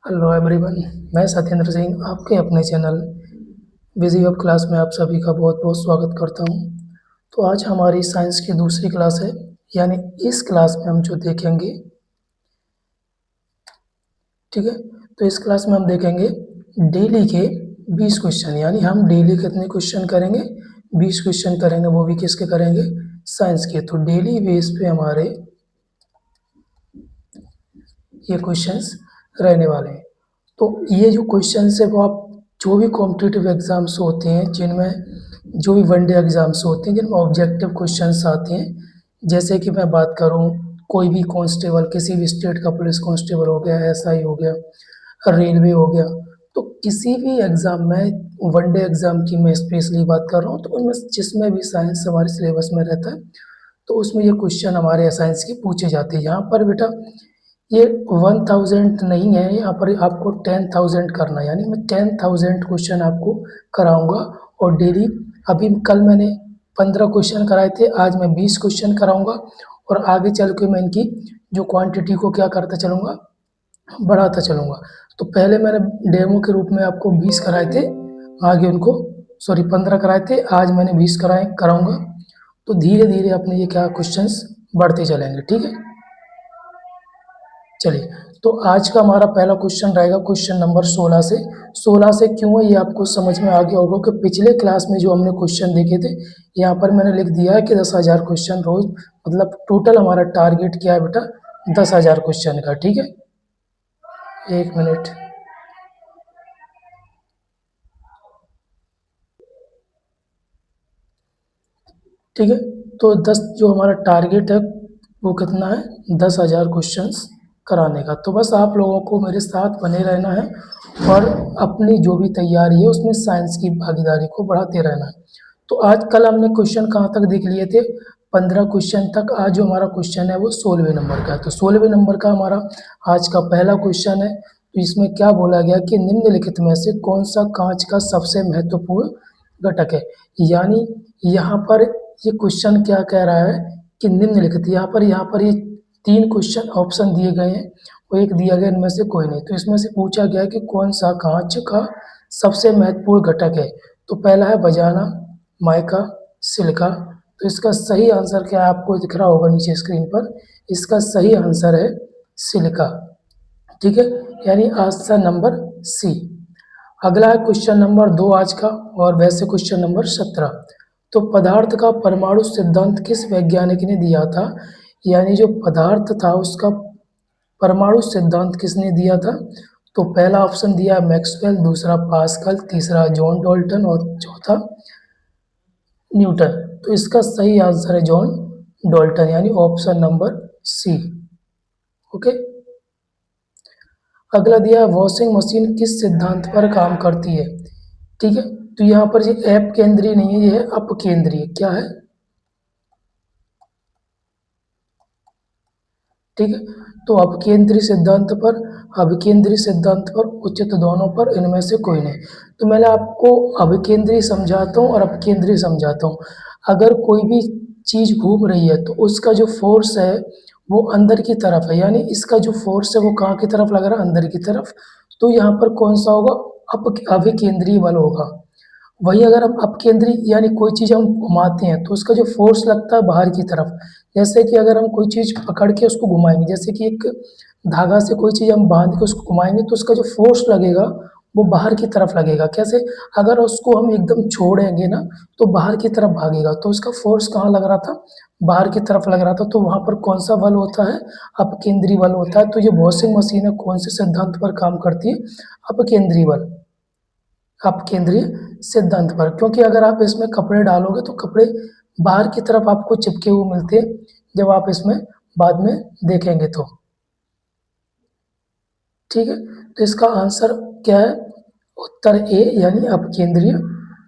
Hello everyone. मैं सत्येंद्र सिंह आपके अपने चैनल बिजी ऑफ क्लास में आप सभी का बहुत बहुत स्वागत करता हूं। तो आज हमारी साइंस की दूसरी क्लास है, यानी इस क्लास में हम जो देखेंगे, ठीक है। तो इस क्लास में हम देखेंगे डेली के 20 क्वेश्चन, यानी हम डेली कितने क्वेश्चन करेंगे? 20 क्वेश्चन करेंगे, वो भी किसके करेंगे? साइंस के। तो डेली बेस पे हमारे ये क्वेश्चंस रहने वाले हैं। तो ये जो क्वेश्चंस है वो आप जो भी कॉम्पिटिटिव एग्जाम्स होते हैं, जिनमें जो भी वनडे एग्जाम्स होते हैं, जिनमें ऑब्जेक्टिव क्वेश्चंस आते हैं, जैसे कि मैं बात करूं कोई भी कांस्टेबल, किसी भी स्टेट का पुलिस कांस्टेबल हो गया, एसआई हो गया, रेलवे हो गया, तो किसी भी एग्जाम में, वनडे एग्जाम की मैं स्पेशली बात कर रहा हूँ, तो उनमें जिसमें भी साइंस हमारे सिलेबस में रहता है, तो उसमें ये क्वेश्चन हमारे साइंस के पूछे जाते हैं। यहाँ पर बेटा ये 1000 नहीं है, यहाँ पर आपको 10,000 करना है, यानी मैं 10,000 क्वेश्चन आपको कराऊंगा। और डेली, अभी कल मैंने 15 क्वेश्चन कराए थे, आज मैं 20 क्वेश्चन कराऊंगा, और आगे चल के मैं इनकी जो क्वांटिटी को क्या करता चलूँगा, बढ़ाता चलूँगा। तो पहले मैंने डेमो के रूप में आपको 20 कराए थे, आगे उनको, सॉरी 15 कराए थे, आज मैंने 20 कराऊंगा। तो धीरे धीरे अपने ये क्या क्वेश्चंस बढ़ते चलेंगे, ठीक है। चलिए, तो आज का हमारा पहला क्वेश्चन रहेगा क्वेश्चन नंबर 16 से। 16 से क्यों है ये आपको समझ में आ गया होगा कि पिछले क्लास में जो हमने क्वेश्चन देखे थे, यहाँ पर मैंने लिख दिया है कि 10,000 क्वेश्चन रोज, मतलब टोटल हमारा टारगेट क्या है बेटा? 10,000 क्वेश्चन का, ठीक है। एक मिनट, ठीक है। तो 10 जो हमारा टारगेट है वो कितना है? 10,000 क्वेश्चंस कराने का। तो बस आप लोगों को मेरे साथ बने रहना है, और अपनी जो भी तैयारी है उसमें साइंस की भागीदारी को बढ़ाते रहना है। तो आज कल हमने क्वेश्चन कहाँ तक देख लिए थे? 15 क्वेश्चन तक। आज जो हमारा क्वेश्चन है वो 16वें नंबर का है। तो 16वें नंबर का हमारा आज का पहला क्वेश्चन है। तो इसमें क्या बोला गया कि निम्नलिखित में से कौन सा कांच का सबसे महत्वपूर्ण घटक है? यानी यहाँ पर ये क्वेश्चन क्या कह रहा है कि निम्नलिखित, यहाँ पर ये 3 क्वेश्चन ऑप्शन दिए गए हैं, और एक दिया गया इनमें से कोई नहीं। तो इसमें से पूछा गया है कि कौन सा कांच का सबसे महत्वपूर्ण घटक है। तो पहला है बजाना, माइका, सिलिका। तो इसका सही आंसर क्या है? आपको दिख रहा होगा नीचे स्क्रीन पर। इसका सही आंसर है सिलिका, ठीक है। यानी आंसर नंबर सी। अगला है क्वेश्चन नंबर 2 आज का, और वैसे क्वेश्चन नंबर 17। तो पदार्थ का परमाणु सिद्धांत किस वैज्ञानिक ने दिया था? यानी जो पदार्थ था उसका परमाणु सिद्धांत किसने दिया था? तो पहला ऑप्शन दिया मैक्सवेल, दूसरा पास्कल, तीसरा जॉन डाल्टन, और चौथा न्यूटन। तो इसका सही आंसर है जॉन डाल्टन, यानी ऑप्शन नंबर सी। ओके। अगला दिया है वॉशिंग मशीन किस सिद्धांत पर काम करती है? ठीक है। तो यहाँ पर ये ऐप केंद्रीय नहीं है, ये है अपकेंद्रीय। क्या है? ठीक है। तो अपकेंद्री सिद्धांत पर, अभिकेंद्री सिद्धांत पर, उचित दोनों पर, इनमें से कोई नहीं। तो मैंने आपको अभिकेंद्री समझाता हूँ और अपकेंद्री समझाता हूँ। अगर कोई भी चीज घूम रही है तो उसका जो फोर्स है वो अंदर की तरफ है, यानी इसका जो फोर्स है वो कहाँ की तरफ लग रहा है? अंदर की तरफ। तो यहाँ पर कौन सा होगा? अभिकेंद्रीय बल होगा। वही अगर हम अपकेंद्री, यानी कोई चीज़ हम घुमाते हैं तो उसका जो फोर्स लगता है बाहर की तरफ। जैसे कि अगर हम कोई चीज़ पकड़ के उसको घुमाएंगे, जैसे कि एक धागा से कोई चीज़ हम बांध के उसको घुमाएंगे, तो उसका जो फोर्स लगेगा वो बाहर की तरफ लगेगा। कैसे? अगर उसको हम एकदम छोड़ेंगे ना, तो बाहर की तरफ भागेगा। तो उसका फोर्स कहाँ लग रहा था? बाहर की तरफ लग रहा था। तो वहां पर कौन सा बल होता है? अपकेंद्री बल होता है। तो ये वॉशिंग मशीन है, कौन से सिद्धांत पर काम करती है? अपकेंद्री बल, अपकेंद्रीय सिद्धांत पर। क्योंकि अगर आप इसमें कपड़े डालोगे तो कपड़े बाहर की तरफ आपको चिपके हुए मिलते हैं, जब आप इसमें बाद में देखेंगे तो। ठीक है। तो इसका आंसर क्या है? उत्तर ए, यानी अपकेंद्रीय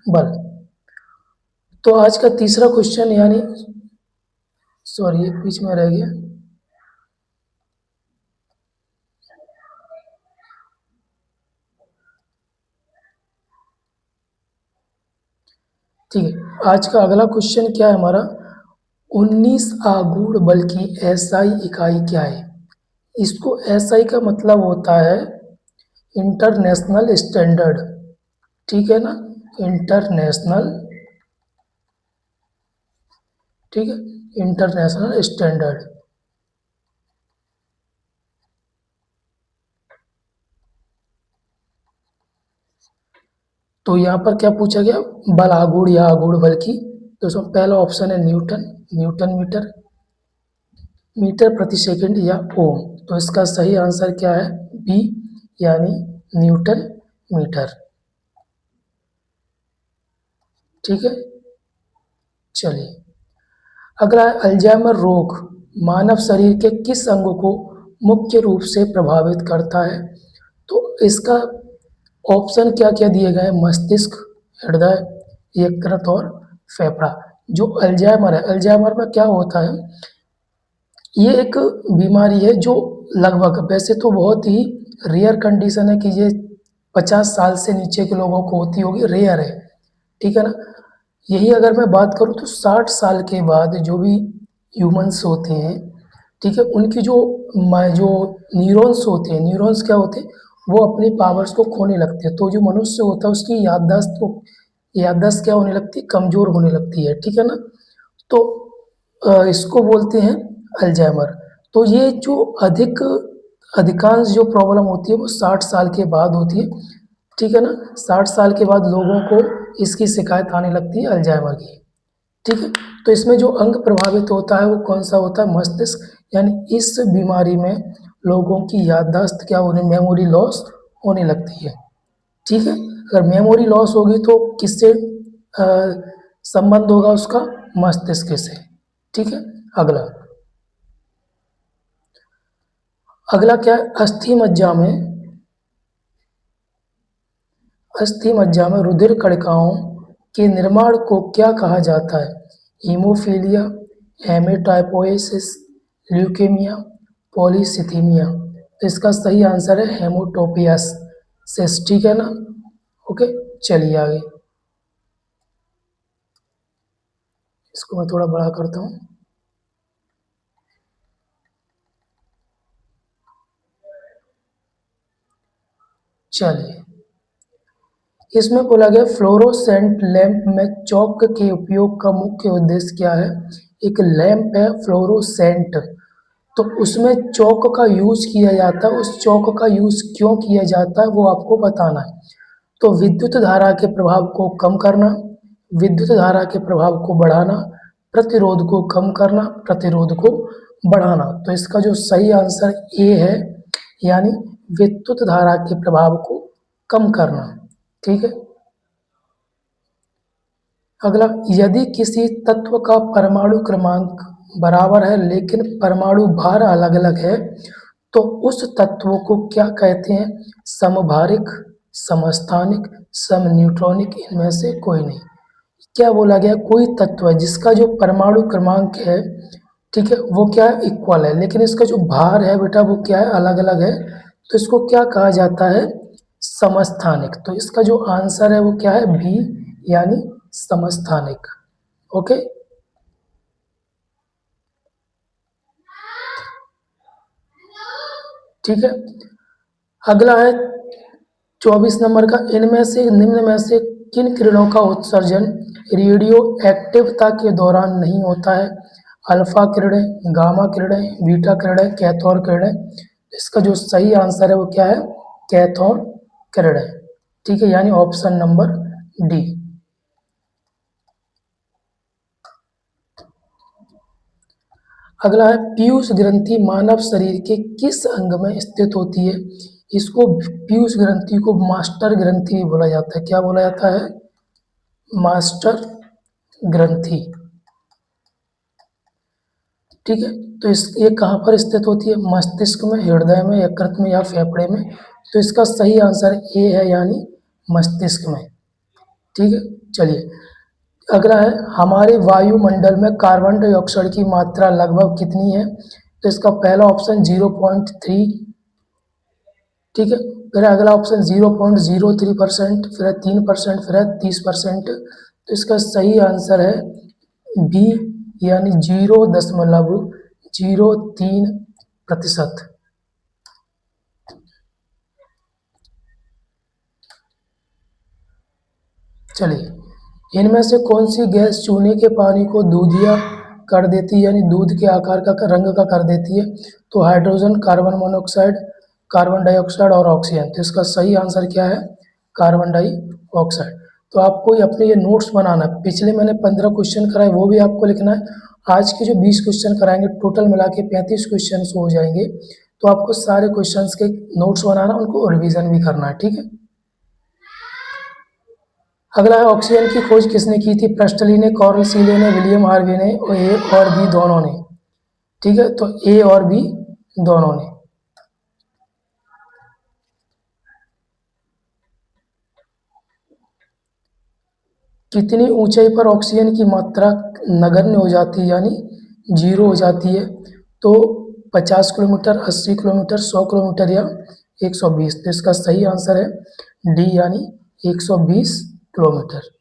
बल। तो आज का तीसरा क्वेश्चन, यानी सॉरी एक बीच में रह गया, ठीक है। आज का अगला क्वेश्चन क्या है हमारा? 19 आघूर्ण बल की एसआई इकाई क्या है? इसको एसआई का मतलब होता है इंटरनेशनल स्टैंडर्ड, ठीक है ना, इंटरनेशनल, ठीक है, इंटरनेशनल स्टैंडर्ड। तो यहाँ पर क्या पूछा गया, बल आघूर्ण या आघूर्ण बल की। तो इसमें पहला ऑप्शन है न्यूटन, न्यूटन मीटर, मीटर प्रति सेकंड या ओम। तो इसका सही आंसर क्या है, बी, यानी न्यूटन मीटर। ठीक है, चलिए अगला है अल्जाइमर रोग मानव शरीर के किस अंग को मुख्य रूप से प्रभावित करता है। तो इसका ऑप्शन क्या क्या दिए गए हैं, मस्तिष्क, हृदय, यकृत और फेफड़ा। जो अल्जाइमर है, अल्जाइमर में क्या होता है, ये एक बीमारी है जो लगभग, वैसे तो बहुत ही रेयर कंडीशन है कि ये 50 साल से नीचे के लोगों को होती होगी, रेयर है, ठीक है ना। यही अगर मैं बात करूँ तो 60 साल के बाद जो भी ह्यूमंस होते हैं, ठीक है, उनकी जो न्यूरॉन्स होते हैं, न्यूरॉन्स क्या होते हैं, वो अपनी पावर्स को खोने लगते हैं। तो जो मनुष्य होता है उसकी याददाश्त क्या होने लगती है, कमज़ोर होने लगती है, ठीक है ना। तो इसको बोलते हैं अल्जाइमर। तो ये जो अधिकांश जो प्रॉब्लम होती है वो 60 साल के बाद होती है, ठीक है ना। 60 साल के बाद लोगों को इसकी शिकायत आने लगती है अल्जाइमर की, ठीक है। तो इसमें जो अंग प्रभावित होता है वो कौन सा होता है, मस्तिष्क। यानी इस बीमारी में लोगों की याददाश्त क्या होने, मेमोरी लॉस होने लगती है, ठीक है। अगर मेमोरी लॉस होगी तो किससे संबंध होगा उसका, मस्तिष्क से, ठीक है। अगला अगला क्या है, अस्थि मज्जा में रुधिर कणिकाओं के निर्माण को क्या कहा जाता है, हीमोफीलिया, हेमेटोपोइसिस, ल्यूकेमिया, पॉलीसिथीमिया। तो इसका सही आंसर है हेमोटोपियासिस, ठीक है ना। ओके, चलिए आगे, इसको मैं थोड़ा बड़ा करता हूँ। चलिए, इसमें बोला गया फ्लोरोसेंट लैंप में चौक के उपयोग का मुख्य उद्देश्य क्या है। एक लैंप है फ्लोरोसेंट, तो उसमें चौक का यूज किया जाता है, उस चौक का यूज क्यों किया जाता है वो आपको बताना है। तो विद्युत धारा के प्रभाव को कम करना, विद्युत धारा के प्रभाव को बढ़ाना, प्रतिरोध को कम करना, प्रतिरोध को बढ़ाना। तो इसका जो सही आंसर ए है, यानी विद्युत धारा के प्रभाव को कम करना, ठीक है। अगला, यदि किसी तत्व का परमाणु क्रमांक बराबर है लेकिन परमाणु भार अलग अलग है तो उस तत्व को क्या कहते हैं, समभारिक, समस्थानिक, समन्यूट्रॉनिक, इनमें से कोई नहीं। क्या बोला गया, कोई तत्व है जिसका जो परमाणु क्रमांक है, ठीक है, वो क्या है, इक्वल है, लेकिन इसका जो भार है बेटा वो क्या है, अलग अलग है। तो इसको क्या कहा जाता है, समस्थानिक। तो इसका जो आंसर है वो क्या है, बी, यानी समस्थानिक। ओके, ठीक है। अगला है 24 नंबर का, इनमें से निम्न में से किन किरणों का उत्सर्जन रेडियो एक्टिवता के दौरान नहीं होता है, अल्फा किरणें, गामा किरणें, बीटा किरणें, कैथोड किरणें। इसका जो सही आंसर है वो क्या है, कैथोड किरणें, ठीक है, यानी ऑप्शन नंबर डी। अगला है पीयूष ग्रंथि मानव शरीर के किस अंग में स्थित होती है। इसको पीयूष ग्रंथि को मास्टर ग्रंथि भी बोला जाता है। क्या बोला जाता है, मास्टर ग्रंथि, ठीक है। तो ये कहाँ पर स्थित होती है, मस्तिष्क में, हृदय में, यकृत में या फेफड़े में। तो इसका सही आंसर ए है, यानी मस्तिष्क में, ठीक है। चलिए अगला है, हमारे वायुमंडल में कार्बन डाइऑक्साइड की मात्रा लगभग कितनी है। तो इसका पहला ऑप्शन 0.3, ठीक है। फिर अगला ऑप्शन 0.03%, फिर है 3%, फिर है 30%। तो इसका सही आंसर है बी, यानी 0.03%। चलिए, इनमें से कौन सी गैस चूने के पानी को दूधिया कर देती है, यानी दूध के आकार का रंग का कर देती है? तो hydrogen, carbon monoxide, carbon dioxide और ऑक्सीजन। तो इसका सही आंसर क्या है? Carbon dioxide. तो आपको ये अपने ये नोट्स बनाना है। पिछले मैंने 15 क्वेश्चन कराए, वो भी आपको लिखना है। आज के जो 20 क्वेश्चन कराएंगे, टोटल मिला के 35 क्वेश्चन हो जाएंगे। तो आपको सारे क्वेश्चंस के नोट्स बनाना, उनको रिवीजन भी करना है, ठीक है। अगला है, ऑक्सीजन की खोज किसने की थी? प्रस्टली ने, कॉर्ल सीले ने, विलियम हार्वे ने, और ए और बी दोनों ने। ठीक है, तो ए और बी दोनों ने। कितनी ऊंचाई पर ऑक्सीजन की मात्रा नगण्य हो जाती है, यानी जीरो हो जाती है? तो 50 किलोमीटर, 80 किलोमीटर, 100 किलोमीटर या 120। तो इसका सही आंसर है डी, यानी 120 किलोमीटर।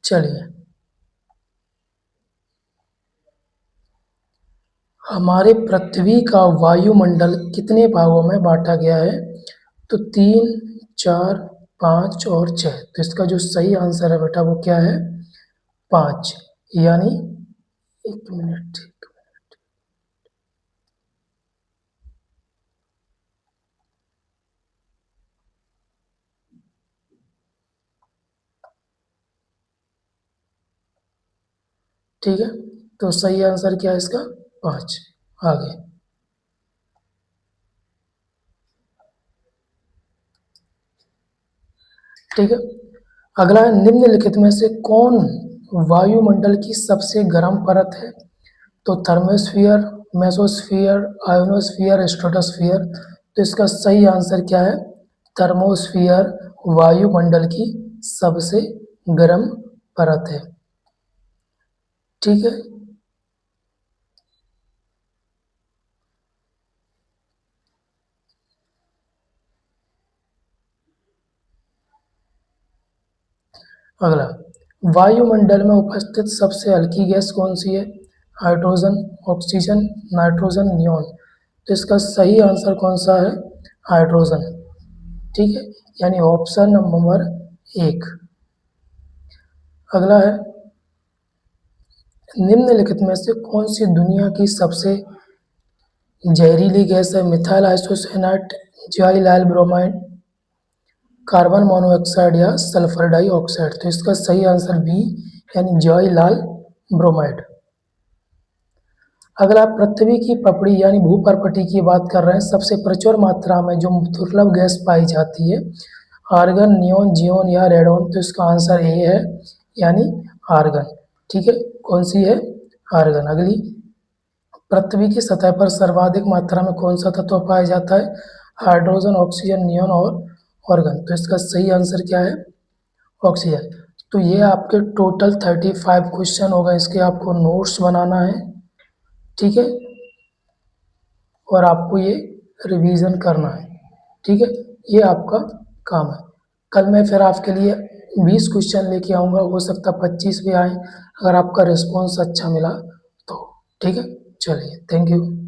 चलिए, हमारे पृथ्वी का वायुमंडल कितने भागों में बांटा गया है? तो 3, 4, 5 और 6। तो इसका जो सही आंसर है बेटा, वो क्या है? 5। यानी, एक मिनट, ठीक है। तो सही आंसर क्या है इसका? 5। आगे, ठीक है। अगला है, निम्नलिखित में से कौन वायुमंडल की सबसे गर्म परत है? तो थर्मोस्फियर, मेसोस्फियर, आयोनोस्फियर, स्ट्रेटोस्फियर। तो इसका सही आंसर क्या है? थर्मोस्फियर वायुमंडल की सबसे गर्म परत है, ठीक है। अगला, वायुमंडल में उपस्थित सबसे हल्की गैस कौन सी है? Hydrogen, oxygen, nitrogen, neon. तो इसका सही आंसर कौन सा है? हाइड्रोजन, ठीक है। यानी ऑप्शन नंबर 1। अगला है, निम्नलिखित में से कौन सी दुनिया की सबसे जहरीली गैस है? मिथाइल आइसोसाइनेट, जाइल लाल ब्रोमाइड, कार्बन मोनोऑक्साइड या सल्फर डाइऑक्साइड। तो इसका सही आंसर बी, यानी जाइल लाल ब्रोमाइड। अगला, पृथ्वी की पपड़ी यानी भूपर्पटी की बात कर रहे हैं, सबसे प्रचुर मात्रा में जो दुर्लभ गैस पाई जाती है? आर्गन, नियोन, जियोन या रेडॉन। तो इसका आंसर ए है, यानी आर्गन, ठीक है। कौन सी है? आर्गन। अगली, पृथ्वी की सतह पर सर्वाधिक मात्रा में कौन सा तत्व पाया जाता है? हाइड्रोजन, ऑक्सीजन, नियोन और ऑर्गन। तो इसका सही आंसर क्या है? ऑक्सीजन। तो ये आपके टोटल 35 क्वेश्चन होगा, इसके आपको नोट्स बनाना है, ठीक है। और आपको ये रिवीजन करना है, ठीक है। ये आपका काम है। कल मैं फिर आपके लिए 20 क्वेश्चन लेके आऊँगा, हो सकता 25 भी आए, अगर आपका रिस्पॉन्स अच्छा मिला तो, ठीक है। चलिए, थैंक यू।